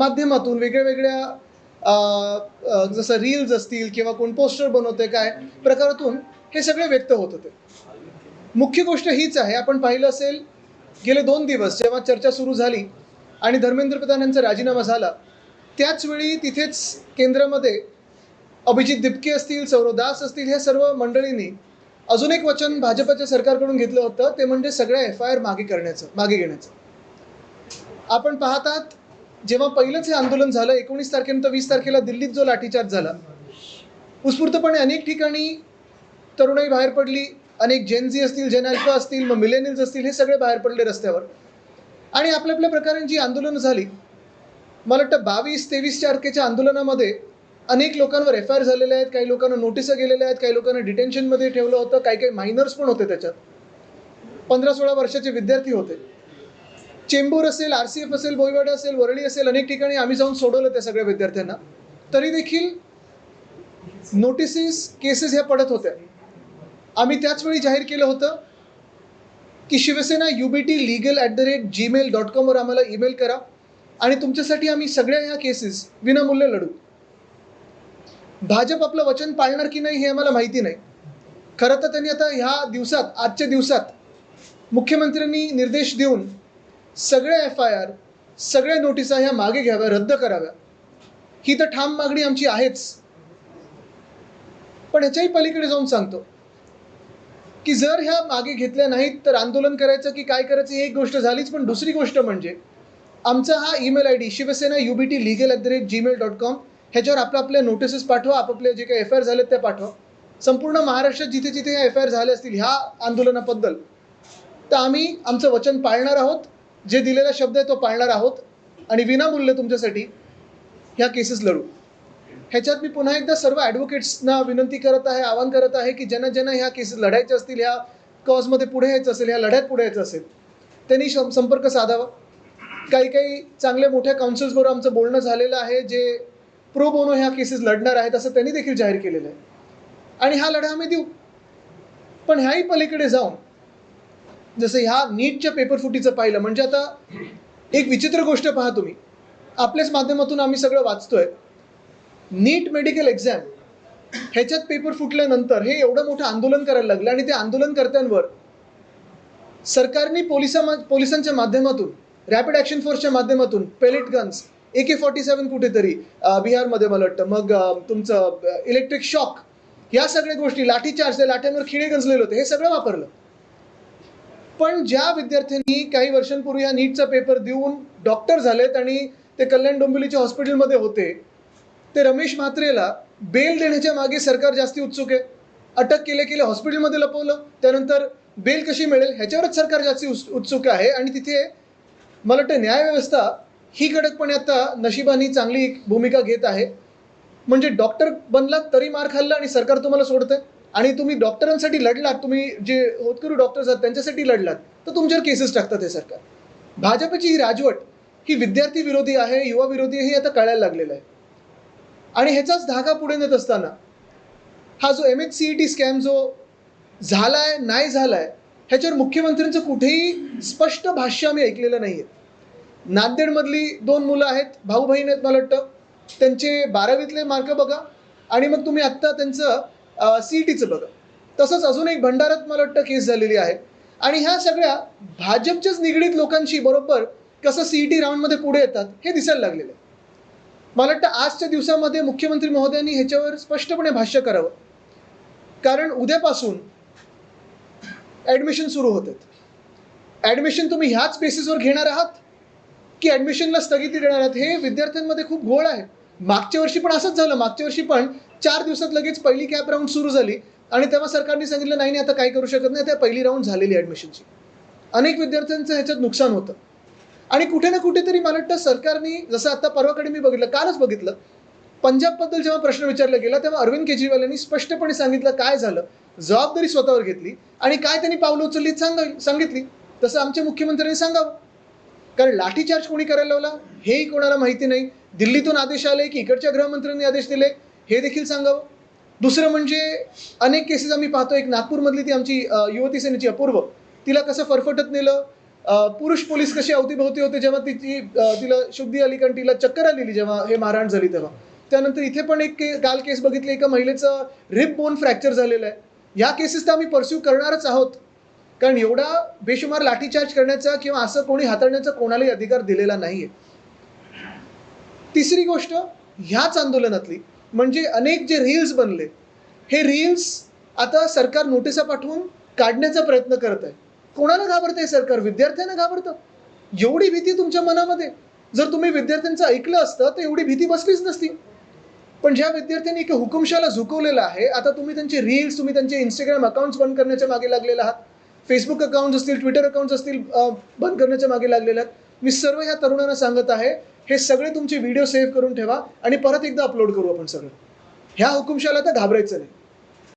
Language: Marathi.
माध्यमातून वेगळ्या जसं रील्स असतील किंवा कोण पोस्टर बनवते काय प्रकारातून हे सगळे व्यक्त होत होते. मुख्य गोष्ट हीच आहे, आपण पाहिलं असेल गेले 2 दिवस जेव्हा चर्चा सुरू झाली आणि धर्मेंद्र प्रधान यांचा राजीनामा झाला, त्याचवेळी तिथेच केंद्रामध्ये अभिजित दिपके असतील, सौरव दास असतील, ह्या सर्व मंडळींनी अजून एक वचन भाजपच्या सरकारकडून घेतलं होतं, ते म्हणजे सगळ्या FIR मागे घेण्याचं. आपण पाहतात, जेव्हा पहिलंच हे आंदोलन झालं 19 तारखेनंतर 20 तारखेला दिल्लीत जो लाठीचार्ज झाला, उत्स्फूर्तपणे अनेक ठिकाणी तरुणाई बाहेर पडली, अनेक जेनझी असतील, जेन अल्फा असतील, मग मिलेनियल्स असतील, हे सगळे बाहेर पडले रस्त्यावर आणि आपल्या प्रकारे जी आंदोलनं झाली. मला वाटतं 22-23 तारखेच्या आंदोलनामध्ये अनेक लोकांवर FIR झालेले आहेत, काही लोकांना नोटिसा गेलेल्या आहेत, काही लोकांना डिटेन्शनमध्ये ठेवलं होतं, काही मायनर्स पण होते त्याच्यात, 15-16 वर्षाचे विद्यार्थी होते. चेंबूर असेल, RCF असेल, बोईवाडा असेल, वरळी असेल, अनेक ठिकाणी आम्ही जाऊन सोडवलं त्या सगळ्या विद्यार्थ्यांना. तरी देखील नोटिसेस, केसेस ह्या पडत होत्या. आम्ही त्याचवेळी जाहीर केलं होतं की शिवसेना ubt.legal@gmail.com वर आम्हाला ईमेल करा आणि तुमच्यासाठी आम्ही सगळ्या ह्या केसेस विनामूल्य लढू. भाजप आपलं वचन पाळणार की नाही हे आम्हाला माहिती नाही. खरं तर त्यांनी आता ह्या दिवसात, आजच्या दिवसात मुख्यमंत्र्यांनी निर्देश देऊन सगळ्या FIR, सगळ्या नोटिसा ह्या मागे घ्याव्या, रद्द कराव्या. ही तर ठाम मागणी आमची आहेच. पण ह्याच्याही पलीकडे जाऊन सांगतो की जर ह्या मागे घेतल्या नाहीत तर आंदोलन करायचं की काय करायचं ही एक गोष्ट झालीच, पण दुसरी गोष्ट म्हणजे आमचा हा ईमेल ID शिवसेना ubt.legal@gmail.com, ह्याच्यावर आपल्या नोटिसेस पाठवा, आपापले जे काही FIR झालेत त्या पाठवा. संपूर्ण महाराष्ट्रात जिथे जिथे ह्या FIR झाल्या असतील ह्या आंदोलनाबद्दल, तर आम्ही आमचं वचन पाळणार आहोत, जे दिलेला शब्द आहे तो पाळणार आहोत आणि विनामूल्य तुमच्यासाठी ह्या केसेस लढू. ह्याच्यात मी पुन्हा एकदा सर्व ॲडव्होकेट्सना विनंती करत आहे, आवाहन करत आहे की ज्यांना ह्या केसेस लढायच्या असतील, ह्या कॉजमध्ये पुढे यायचं असेल, ह्या लढ्यात पुढे यायचं असेल, त्यांनी संपर्क साधावा. काही चांगल्या मोठ्या काउन्सिल्सबरोबर आमचं बोलणं झालेलं आहे, जे प्रो बोनो ह्या केसेस लढणार आहेत असं त्यांनी देखील जाहीर केलेलं आहे आणि हा लढा आम्ही देऊ. पण ह्याही पलीकडे जाऊन जसं ह्या नीटच्या पेपरफुटीचं पाहिलं, म्हणजे आता एक विचित्र गोष्ट पहा तुम्ही, आपल्याच माध्यमातून आम्ही सगळं वाचतोय. नीट मेडिकल एक्झाम ह्याच्यात पेपर फुटल्यानंतर हे एवढं मोठं आंदोलन करायला लागलं आणि त्या आंदोलनकर्त्यांवर सरकारने पोलिसांच्या माध्यमातून, रॅपिड ॲक्शन फोर्सच्या माध्यमातून पेलेट गन्स, AK-47 कुठेतरी बिहारमध्ये मला वाटतं, मग तुमचं इलेक्ट्रिक शॉक, या सगळ्या गोष्टी, लाठीचार्ज, त्या लाट्यांवर खिळे गंजलेले होते, हे सगळं वापरलं. पण ज्या विद्यार्थ्यांनी काही वर्षांपूर्वी हा नीटचा पेपर देऊन डॉक्टर झालेत आणि ते कल्याण डोंबिवलीच्या हॉस्पिटलमध्ये होते, ते रमेश म्हात्रेला बेल देण्याच्या मागे सरकार जास्ती उत्सुक आहे. अटक केले हॉस्पिटलमध्ये लपवलं, त्यानंतर बेल कशी मिळेल ह्याच्यावरच सरकार जास्ती उत्सुक आहे. आणि तिथे मला वाटतं न्यायव्यवस्था ही कडकपणे आता नशिबाने चांगली भूमिका घेत आहे. म्हणजे डॉक्टर बनलात तरी मार खाल्ला आणि सरकार तुम्हाला सोडतंय, आणि तुम्ही डॉक्टरांसाठी लढलात, तुम्ही जे होतकरू डॉक्टर्स आहात त्यांच्यासाठी लढलात, तर तुमच्यावर केसेस टाकतात हे सरकार. भाजपची ही राजवट ही विद्यार्थी विरोधी आहे, युवा विरोधी आहे, हे आता कळायला लागलेलं आहे. आणि ह्याचाच धागा पुढे नेत असताना हा जो MHCET स्कॅम जो झालाय नाही झालाय ह्याच्यावर मुख्यमंत्र्यांचं कुठेही स्पष्ट भाष्य आम्ही ऐकलेलं नाही आहे. नांदेडमधली 2 मुलं आहेत, भाऊ बहीण आहेत मला वाटतं, त्यांचे 12वीतले मार्क बघा आणि मग तुम्ही आत्ता त्यांचं CETचं बघा. तसंच अजून एक भंडारात मला वाटतं केस झालेली आहे. आणि ह्या सगळ्या भाजपच्याच निगडीत लोकांशी बरोबर कसं CET राऊंडमध्ये पुढे येतात हे दिसायला लागलेलं आहे. मला वाटतं आजच्या दिवसामध्ये मुख्यमंत्री महोदयांनी ह्याच्यावर स्पष्टपणे भाष्य करावं, कारण उद्यापासून ॲडमिशन सुरू होतात. ॲडमिशन तुम्ही ह्याच बेसिसवर घेणार आहात की ॲडमिशनला स्थगिती देणार आहात? हे विद्यार्थ्यांमध्ये खूप घोळ आहे. मागच्या वर्षी पण असंच झालं. मागच्या वर्षी पण 4 दिवसात लगेच पहिली कॅप राऊंड सुरू झाली आणि तेव्हा सरकारने सांगितलं नाही आता काही करू शकत नाही, त्या पहिली राऊंड झालेली ॲडमिशनची. अनेक विद्यार्थ्यांचं ह्याच्यात नुकसान होतं. आणि कुठे ना कुठेतरी मला वाटतं सरकारने, जसं आता परवाकडे मी बघितलं, कालच बघितलं, पंजाबबद्दल जेव्हा प्रश्न विचारला गेला तेव्हा अरविंद केजरीवाल यांनी स्पष्टपणे सांगितलं काय झालं, जबाबदारी स्वतःवर घेतली आणि काय त्यांनी पावलं उचलली सांगितली. तसं आमच्या मुख्यमंत्र्यांनी सांगावं, कारण लाठीचार्ज कोणी करायला लावला हेही कोणाला माहिती नाही. दिल्लीतून आदेश आले की इकडच्या गृहमंत्र्यांनी आदेश दिले हे देखील सांगावं. दुसरं म्हणजे अनेक केसेस आम्ही पाहतो, एक नागपूरमधली ती आमची युवती सेनेची अपूर्व, तिला कसं फरफटत नेलं, पुरुष पोलीस कशी अवतीभोवती होते जेव्हा तिला शुद्धी आली कारण तिला चक्कर आलेली जेव्हा हे मारहाण झाली तेव्हा. त्यानंतर इथे पण एक काल केस बघितली, एका महिलेचं रिब बोन फ्रॅक्चर झालेलं आहे. या केसेस तर आम्ही परस्यू करणारच आहोत, कारण एवढा बेशुमार लाठीचार्ज करण्याचा किंवा असं कोणी हाताळण्याचा कोणालाही अधिकार दिलेला नाहीये. तिसरी गोष्ट ह्याच आंदोलनातली म्हणजे अनेक जे रील्स बनले, हे रील्स आता सरकार नोटिसा पाठवून काढण्याचा प्रयत्न करत आहे. कोणाला घाबरतंय सरकार? विद्यार्थ्यांना घाबरतं. एवढी भीती तुमच्या मनामध्ये, जर तुम्ही विद्यार्थ्यांचं ऐकलं असतं तर एवढी भीती बसलीच नसती. पण ज्या विद्यार्थ्यांनी एक हुकुमशाला झुकवलेलं आहे, आता तुम्ही त्यांचे रील्स, तुम्ही त्यांचे इंस्टाग्राम अकाउंट्स बंद करण्याच्या मागे लागलेले आहात, फेसबुक अकाउंट्स असतील, ट्विटर अकाउंट्स असतील, बंद करण्याच्या मागे लागलेले आहात. मी सर्व ह्या तरुणांना सांगत आहे, हे सगळे तुमचे व्हिडिओ सेव्ह करून ठेवा आणि परत एकदा अपलोड करू आपण सगळं. ह्या हुकुमशाला तर घाबरायचं नाही.